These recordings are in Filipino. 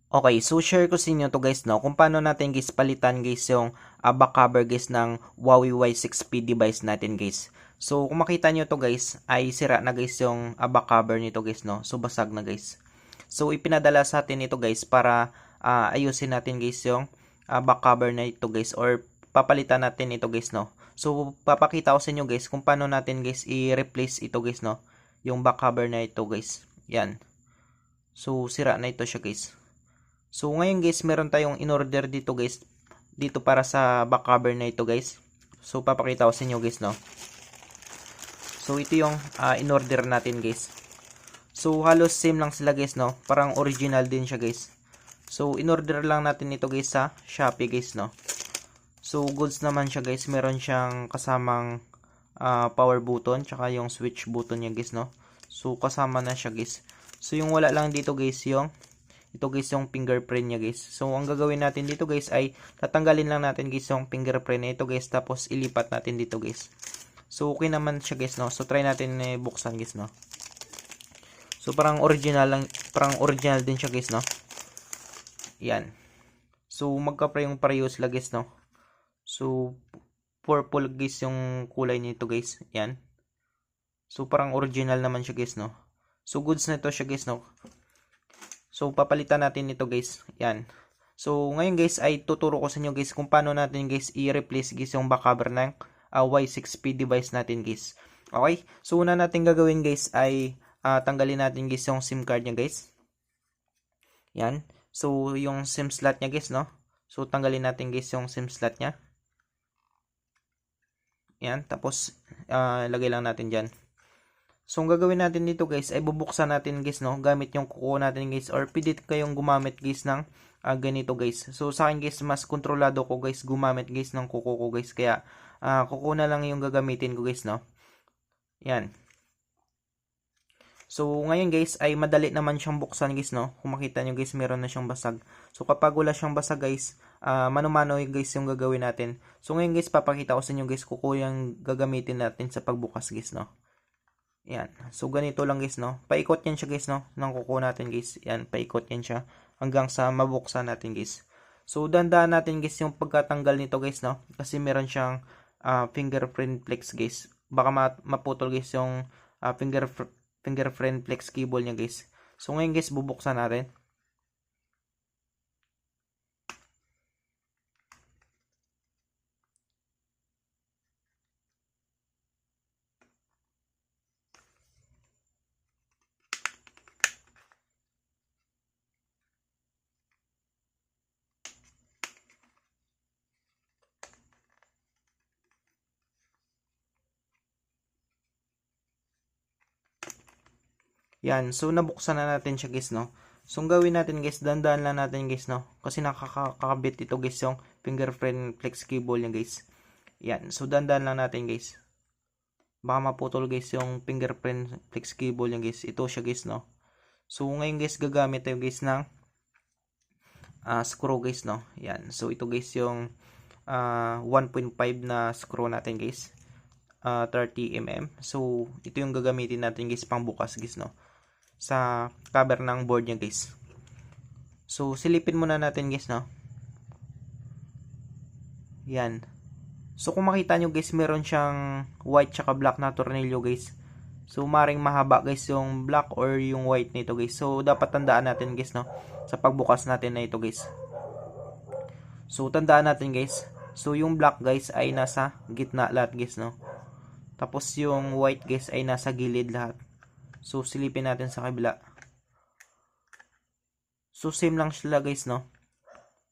Okay, so share ko sa inyo to guys, no, kung paano natin guys palitan guys yung back cover guys ng Huawei Y6P device natin guys. So kung makita nyo to guys, ay sira na guys yung back cover nito guys, no. So basag na guys. So ipinadala sa atin ito guys para ayusin natin guys yung back cover na ito guys, or papalitan natin ito guys, no. So papakita ko sa inyo guys kung paano natin guys i-replace ito guys, no, yung back cover na ito guys. Yan. So sira na ito siya guys. So ngayon guys, meron tayong in-order dito guys, dito para sa back cover na ito guys. So papakita ko sa inyo guys, no. So ito yung in-order natin guys. So halos same lang sila guys, no. Parang original din siya guys. So in-order lang natin ito guys sa Shopee guys, no. So goods naman siya guys, meron siyang kasamang power button tsaka yung switch button niya guys, no. So kasama na siya guys. So yung wala lang dito guys, yung ito guys yung fingerprint niya guys. So ang gagawin natin dito guys ay tatanggalin lang natin guys yung fingerprint na ito guys, tapos ilipat natin dito guys. So okay naman siya guys, no. So try natin buksan guys, no. So parang original lang, parang original din siya guys, no. Yan. So magka-pre yung parehas lang guys, no. So purple guys yung kulay nito guys. Yan. So parang original naman siya guys, no. So goods na ito siya guys, no. So papalitan natin ito guys. Yan. So ngayon guys ay tuturo ko sa inyo guys kung paano natin guys i-replace guys yung back cover ng Y6P device natin guys. Okay? So una natin gagawin guys ay tanggalin natin guys yung SIM card niya guys. Yan. So yung SIM slot niya guys, no. So tanggalin natin guys yung SIM slot niya. Yan. Tapos lagay lang natin diyan. So, ang gagawin natin dito guys ay bubuksan natin guys, no, gamit yung kuko natin guys, or pwede kayong gumamit guys ng ganito guys. So, sa akin guys, mas kontrolado ko guys gumamit guys ng kuko ko guys, kaya kuko na lang yung gagamitin ko guys, no. Yan. So, ngayon guys ay madali naman siyang buksan guys, no. Kung makita nyo guys, meron na siyang basag. So, kapag wala siyang basag guys, mano-mano guys yung gagawin natin. So, ngayon guys, papakita ko sa inyo guys kuko yung gagamitin natin sa pagbukas guys, no. Yan. So, ganito lang guys, no. Paikot yan siya guys, no. Ng kuko natin guys. Yan, paikot yan siya. Hanggang sa mabuksan natin guys. So, dandaan natin guys yung pagkatanggal nito guys, no. Kasi meron siyang fingerprint flex guys. Baka maputol guys yung fingerprint flex cable niya guys. So, ngayon guys, bubuksan natin. Yan. So, nabuksan na natin siya guys, no. So, ang gawin natin guys, dandaan lang natin guys, no. Kasi nakakakabit ito guys yung fingerprint flex cable niya guys. Yan. So, dandaan lang natin guys. Baka maputol guys yung fingerprint flex cable niya guys. Ito siya guys, no. So, ngayon guys, gagamit tayo guys ng screw guys, no. Yan. So, ito guys yung 1.5 na screw natin guys. 30mm. So, ito yung gagamitin natin guys pang bukas guys, no. Sa cover ng board niya guys. So, silipin muna natin guys, no. Yan. So, kung makita nyo guys, meron siyang white tsaka black na tornilyo guys. So, maring mahaba guys yung black or yung white nito guys. So, dapat tandaan natin guys, no, sa pagbukas natin na ito guys. So, tandaan natin guys. So, yung black guys ay nasa gitna lahat guys, no. Tapos, yung white guys ay nasa gilid lahat. So, silipin natin sa kabila. So, same lang sila guys, no.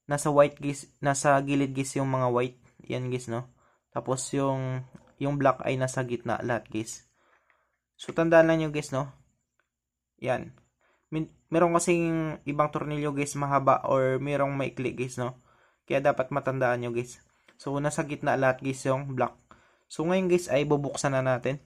Nasa white guys, nasa gilid guys yung mga white. Yan guys, no. Tapos, yung black ay nasa gitna lahat guys. So, tandaan lang nyo guys, no. Yan. Meron kasing ibang tornilyo guys mahaba or merong maikli guys, no. Kaya dapat matandaan nyo guys. So, nasa gitna lahat guys yung black. So, ngayon guys ay bubuksan na natin.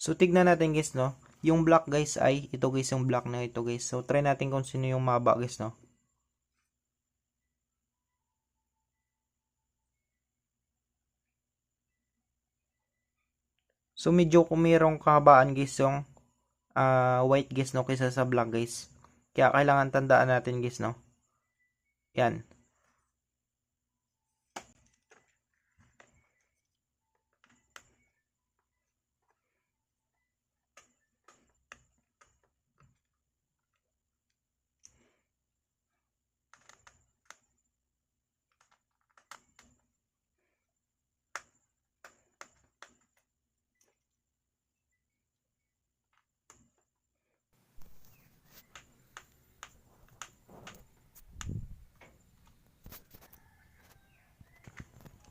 So, tignan natin guys, no? Yung black guys ay, ito guys yung black na ito guys. So, try natin kung sino yung maba guys, no? So, medyo kung mayroong kahabaan guys yung white guys, no? Kaysa sa black guys. Kaya kailangan tandaan natin guys, no? Yan.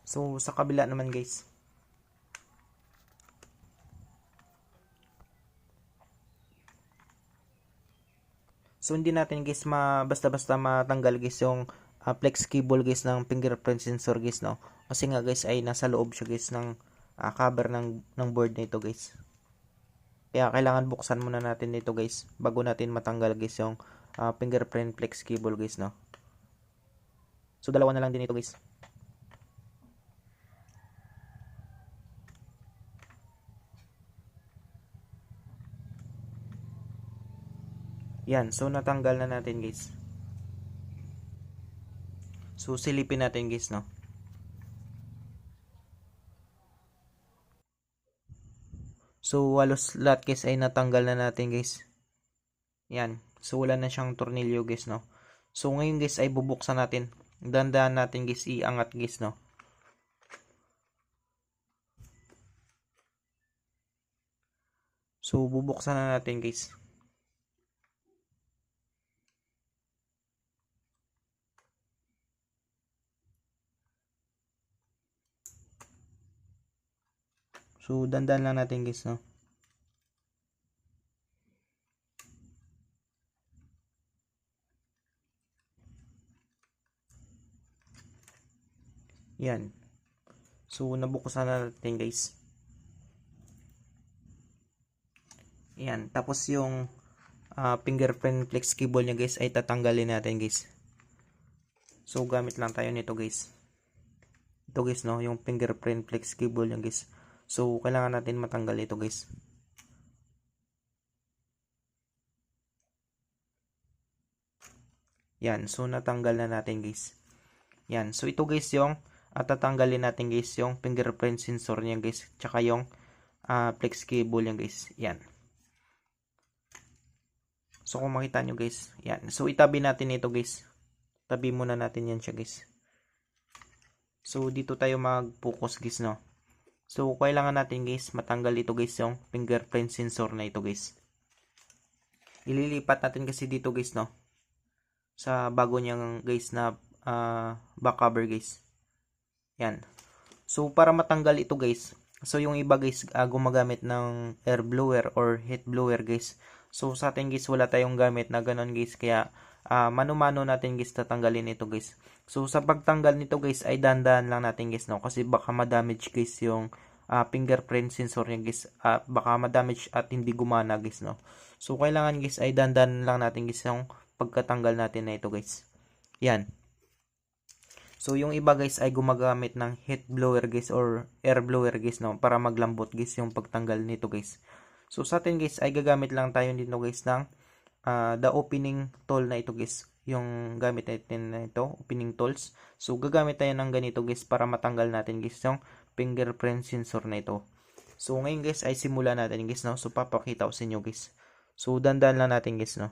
So, sa kabila naman guys. So, hindi natin guys basta-basta matanggal guys yung flex cable guys ng fingerprint sensor guys, no? Kasi nga guys ay nasa loob siya guys ng cover ng board nito guys. Kaya kailangan buksan muna natin ito guys bago natin matanggal guys yung fingerprint flex cable guys, no? So, dalawa na lang din ito guys. Yan, so natanggal na natin guys. So, silipin natin guys, no? So, halos lahat guys ay natanggal na natin guys. Yan. So, wala na siyang tornilyo guys, no? So, ngayon guys ay bubuksan natin. Dandahan natin guys iangat guys, no? So, bubuksan na natin guys. So, dandan lang natin guys, no? Yan. So, nabuksan na natin guys. Yan. Tapos yung fingerprint flex cable niya guys ay tatanggalin natin guys. So, gamit lang tayo nito guys. Ito guys, no? Yung fingerprint flex cable niya guys. So, kailangan natin matanggal ito guys. Yan. So, natanggal na natin guys. Yan. So, ito guys yung tatanggalin natin guys yung fingerprint sensor niya guys. Tsaka yung flex cable niya guys. Yan. So, kung makita nyo guys. Yan. So, itabi natin ito guys. Tabi muna natin yan siya guys. So, dito tayo mag-focus guys, no? So, kailangan natin guys matanggal ito guys yung fingerprint sensor na ito guys. Ililipat natin kasi dito guys, no? Sa bago niyang guys na back cover guys. Yan. So, para matanggal ito guys. So, yung iba guys gumagamit ng air blower or heat blower guys. So, sa atin guys wala tayong gamit na ganon guys. Kaya, mano-mano natin guys tatanggalin ito guys. So, sa pagtanggal nito guys ay dandahan lang natin guys, no? Kasi baka ma-damage guys yung fingerprint sensor niya guys. Baka ma-damage at hindi gumana guys, no? So, kailangan guys ay dandahan lang natin guys yung pagkatanggal natin na ito guys. Yan. So, yung iba guys ay gumagamit ng heat blower guys or air blower guys, no? Para maglambot guys yung pagtanggal nito guys. So, sa atin guys ay gagamit lang tayo dito guys ng the opening tool na ito guys. Yung gamit natin na ito, opening tools. So, gagamit tayo ng ganito guys para matanggal natin guys yung fingerprint sensor na ito. So, ngayon guys ay simulan natin guys, no? So, papakita ko sa inyo guys. So, dandan lang natin guys, no?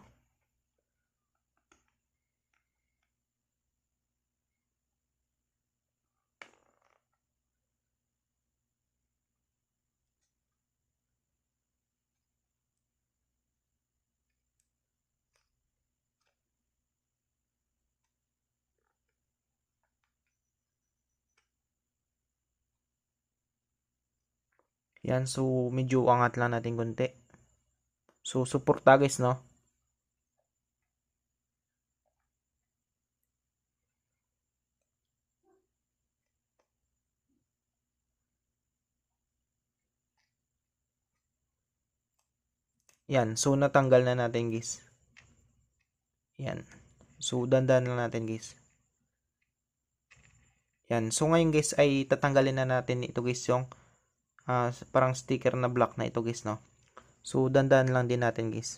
Yan, so medyo angat lang natin konti. So, suporta guys, no? Yan. So, natanggal na natin guys. Yan. So, dandan lang natin guys. Yan. So, ngayon guys ay tatanggalin na natin ito guys yung parang sticker na black na ito guys, no. So, dandan lang din natin guys.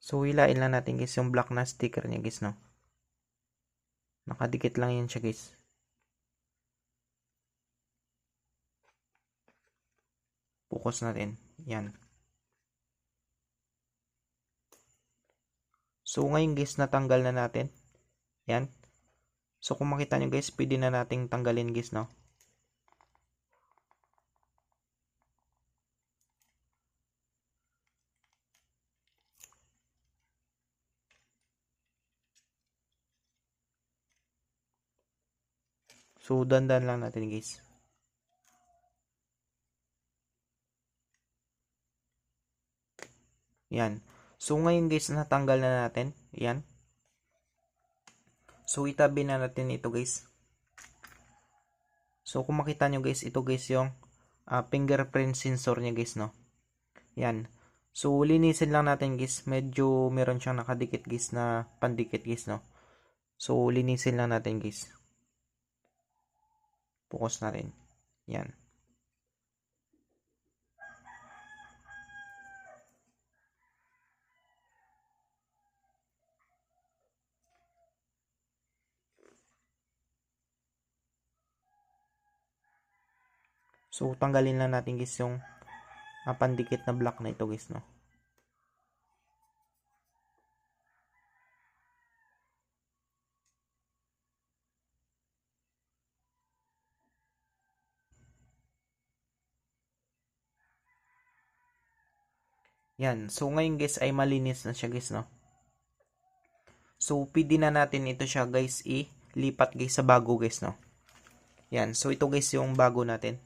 So, hilain lang natin guys yung black na sticker niya guys, no. Nakadikit lang yan siya guys. Focus natin. Yan. So, ngayon guys, natanggal na natin. Yan. So, kung makita nyo guys, pwede na nating tanggalin guys, no. So, dandan lang natin guys. Yan. So, ngayon guys, natanggal na natin. Yan. So, itabi na natin ito guys. So, kung makita nyo guys, ito guys yung fingerprint sensor niya guys, no. Yan. So, linisin lang natin guys. Medyo meron siyang nakadikit guys na pandikit guys, no. So, linisin lang natin guys. Focus natin. Yan. So, tanggalin lang natin guys yung pandikit na black na ito guys, no. Yan. So, ngayon guys ay malinis na siya guys, no. So, pwede na natin ito siya guys ilipat guys sa bago guys, no. Yan. So, ito guys yung bago natin.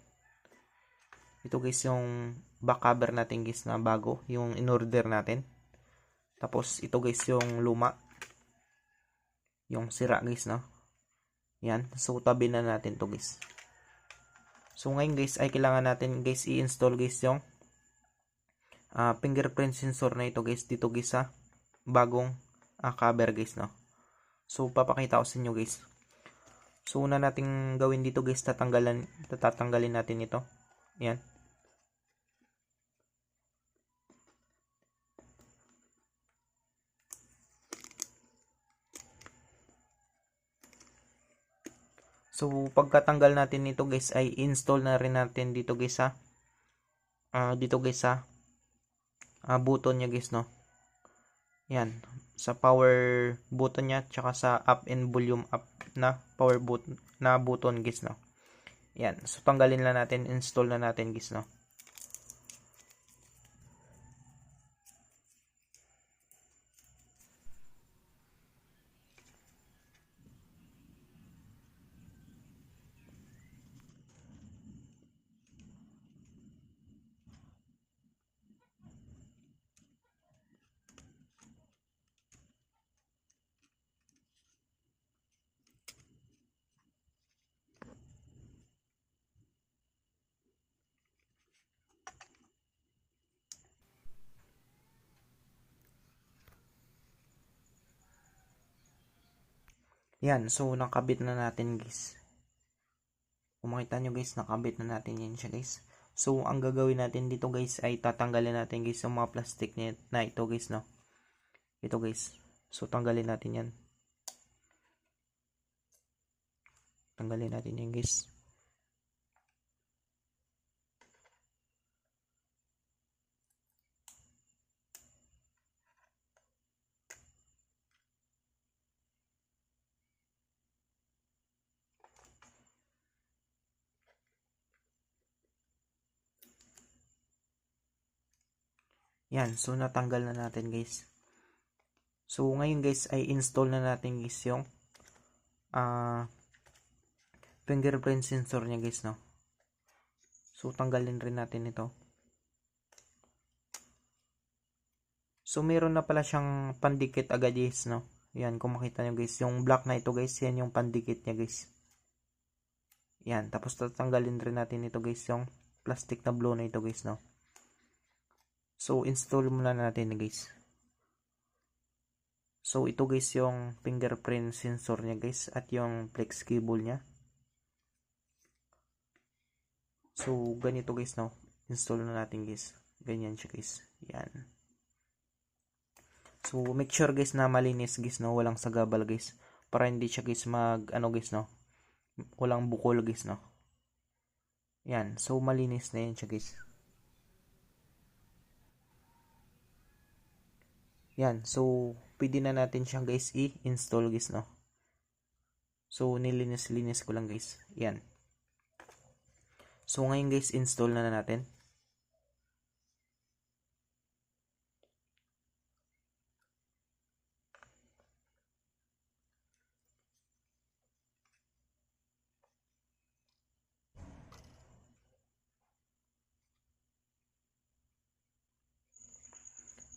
Ito guys yung back cover natin guys na bago. Yung in-order natin. Tapos, ito guys yung luma. Yung sira guys, no. Yan. So, tabi na natin to guys. So, ngayon guys ay kailangan natin guys i-install guys yung fingerprint sensor na ito guys dito guys sa bagong cover guys, no. So, papakita ko sa inyo guys. So, una nating gawin dito guys, tatanggalin natin ito. Yan. So, pagkatanggal natin nito guys ay install na rin natin dito guys sa button niya guys, no. Yan, sa power button niya tsaka sa up and volume up na power button guys, no. Yan, so tanggalin lang natin, install na natin guys, no. Yan, so nakabit na natin guys. Kung makita nyo guys, nakabit na natin yan siya guys. So, ang gagawin natin dito guys ay tatanggalin natin guys yung mga plastic na ito guys, no. Ito guys. So, tanggalin natin yan. Tanggalin natin yan guys. Yan, so natanggal na natin guys. So ngayon guys ay install na natin guys yung fingerprint sensor niya guys, no. So tanggalin rin natin ito. So meron na pala siyang pandikit agad guys, no. Yan, kung makita nyo guys, yung black na ito guys, yan yung pandikit niya guys. Yan, tapos tatanggalin rin natin ito guys, yung plastic na blue na ito guys, no. So install muna natin guys. So ito guys yung fingerprint sensor niya guys at yung flex cable niya. So ganito guys, no. Install na natin guys. Ganyan siya guys. Yan. So make sure guys na malinis guys, no. Walang sagabal guys. Para hindi siya guys guys, no. Walang bukol guys, no. Yan. So malinis na yan siya guys. Yan. So pwede na natin siyang guys i-install guys, no. So nilinis-linis ko lang guys. Yan. So ngayon guys, install na natin.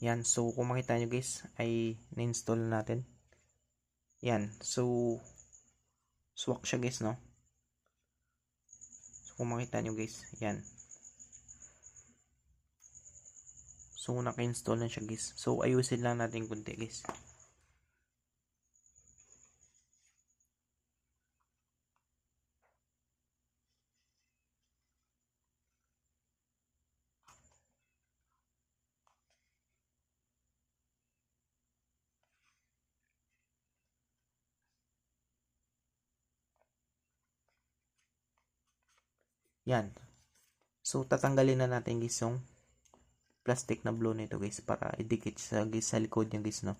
Yan, so kung makita nyo guys, ay na-install na natin. Yan, so swak siya guys, no. So kung makita nyo guys, yan. So naka-install na siya guys. So ayusin lang natin kunti guys. Yan. So tatanggalin na natin guys yung plastic na blue nito guys para idikit sa likod niya guys, no.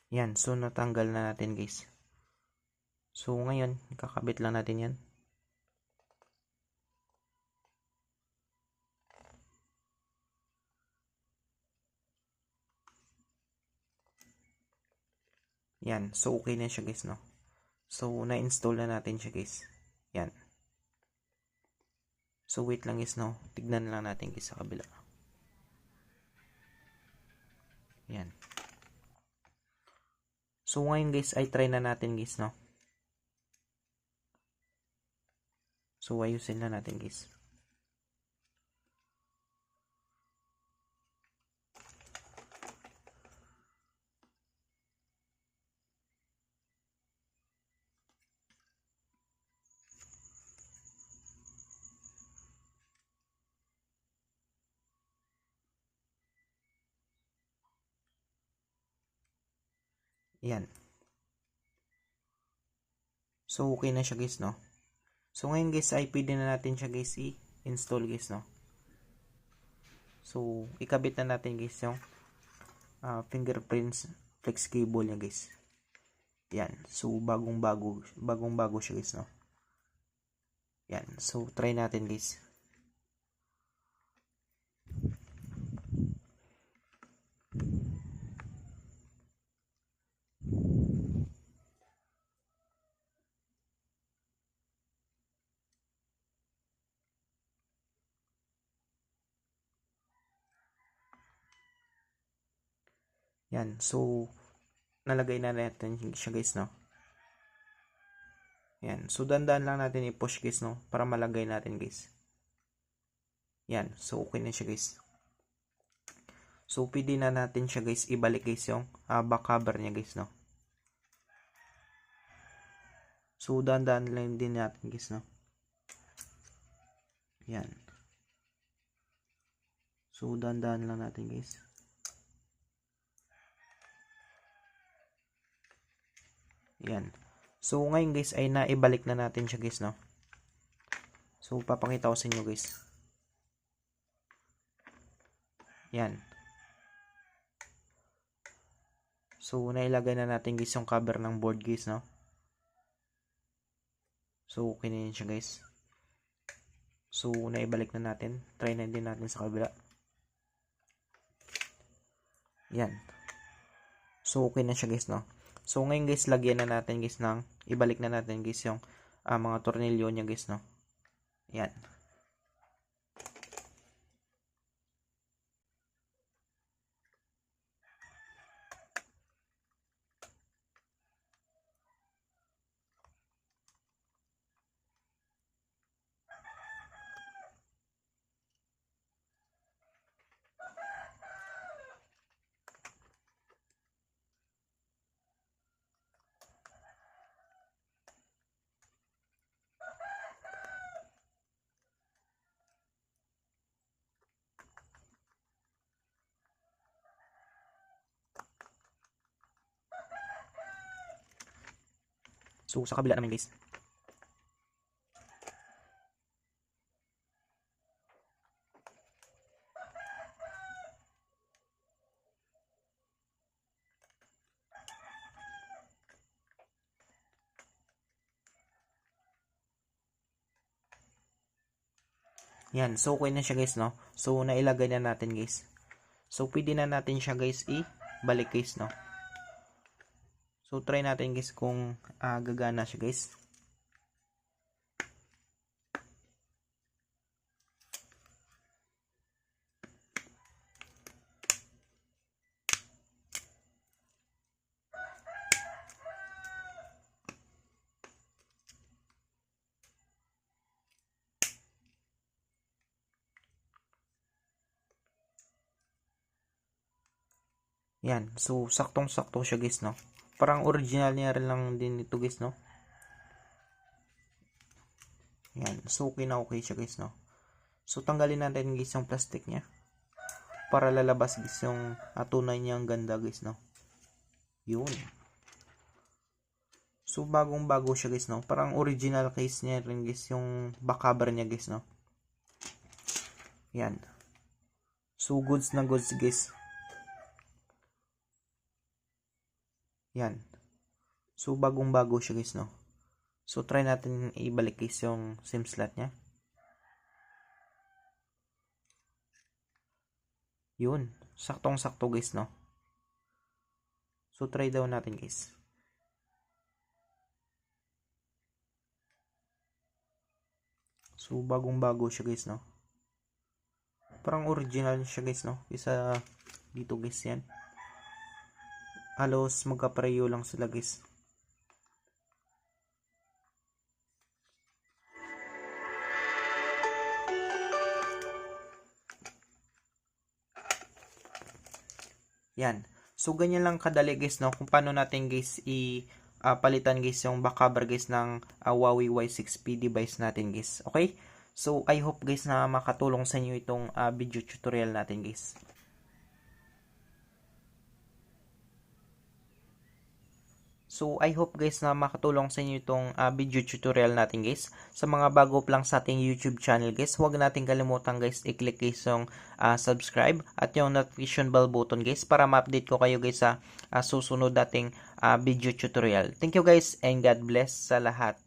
Yan, so natanggal na natin guys. So ngayon, kakabit lang natin yan. Yan, so okay na siya guys, no. So na-install na natin siya guys. Yan. So wait lang guys, no. Tignan lang natin guys sa kabila. Yan. So ngayon guys ay try na natin guys, no. So ayusin na natin guys. Yan. So okay na siya guys, no. So ngayon guys ay pwede na natin siya guys i-install guys, no. So ikabit na natin guys yung fingerprints flex cable niya guys. Yan. So bagong bago siya guys, no. Yan. So try natin guys. Yan. So nalagay na natin siya guys, no. Yan. So dandan lang natin i-push guys, no, para malagay natin guys. Yan. So okay na siya guys. So pwede na natin siya guys ibalik guys yung back cover niya guys, no. So dandan lang din natin guys, no. Yan. So dandan lang natin guys. Yan. So ngayon guys ay naibalik na natin siya guys, no. So, papakita ko sa inyo guys. Yan. So, nailagay na natin guys yung cover ng board guys, no? So, okay na yun siya guys. So, naibalik na natin. Try na din natin sa kabila. Yan. So, okay na siya guys, no? So, ngayon guys, lagyan na natin guys ng, ibalik na natin guys yung mga tornilyo niya guys, no? Yan. So, sa kabila naman guys. Yan. So, okay na siya guys, no? So, nailagay na natin guys. So, pwede na natin siya guys i-balik guys, no? So, try natin guys kung gagana siya guys. Yan. So, saktong-sakto siya guys, no? Parang original niya rin lang din ito guys, no? Yan. So, okay na okay siya guys, no? So, tanggalin natin guys yung plastic niya. Para lalabas guys yung tunay niyang ganda guys, no? Yun. So, bagong-bago siya guys, no? Parang original case niya rin guys yung back cover niya guys, no? Yan. So, goods na goods guys. Yan. So, bagong-bago siya guys, no? So, try natin ibalik guys yung SIM slot niya. Yun. Saktong-sakto guys, no? So, try daw natin guys. So, bagong-bago siya guys, no? Parang original siya guys, no? Isa dito guys yan. Halos magkapareho lang sila guys. Yan. So, ganyan lang kadali guys, no? Kung paano natin guys palitan guys yung back cover guys ng Huawei Y6P device natin guys. Okay? So, I hope guys na makatulong sa inyo itong video tutorial natin guys. So, I hope guys na makatulong sa inyo itong video tutorial natin guys. Sa mga bago pa lang sa ating YouTube channel guys, huwag natin kalimutan guys i-click guys yung subscribe at yung notification bell button guys para ma-update ko kayo guys sa susunod nating video tutorial. Thank you guys and God bless sa lahat.